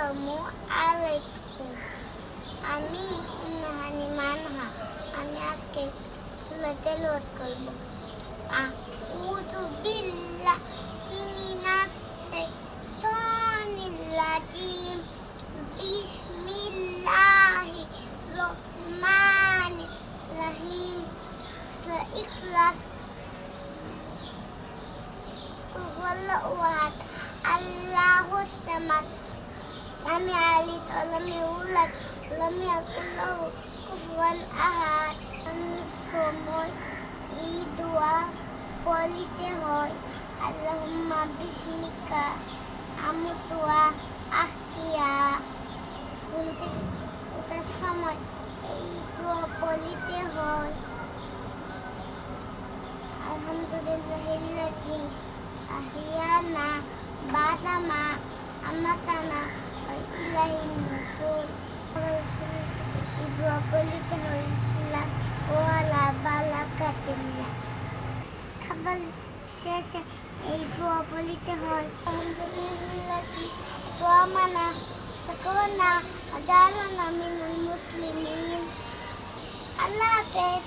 আসসালামু আলাইকুম। আমি উম্মে মানহা। আমি আজকে সূরা তেলাওয়াত করব। আউযু বিল্লাহি মিনাশ শাইতানির রাজিম। বিসমিল্লাহির রহমানির রহিম। সূরা ইখলাস। কুল হুয়াল্লাহু আহাদ, আল্লাহুস সামাদ। আমি আলিদ আলাম ইউলাদ আলাম ইয়াকুল লাহু কুফুয়ান আহাদ। সময় এই দোয়া পড়িতে হয়, আল্লাহুম্মা বিসমিকা আমুতু ওয়া আহইয়া। ঘুম থেকে ওঠার সময় এই দোয়া পড়িতে হয়, আলহামদুলিল্লাহিল্লাযী আহিয়ানা বা'দা মা আমাতানা ওয়া ইলাইহিন নুশুর। এই দোয়া পড়িতে হয় বিসমিল্লাহ ওয়া আলা বারাকাতিল্লাহ। খাবার শেষে এই দোয়া পড়িতে হয়, আলহামদুলিল্লাহি ওয়া আমানা সাকাওয়ানা ওয়া জাআলানা মিনাল মুসলিমিন। আল্লাহ হাফেজ।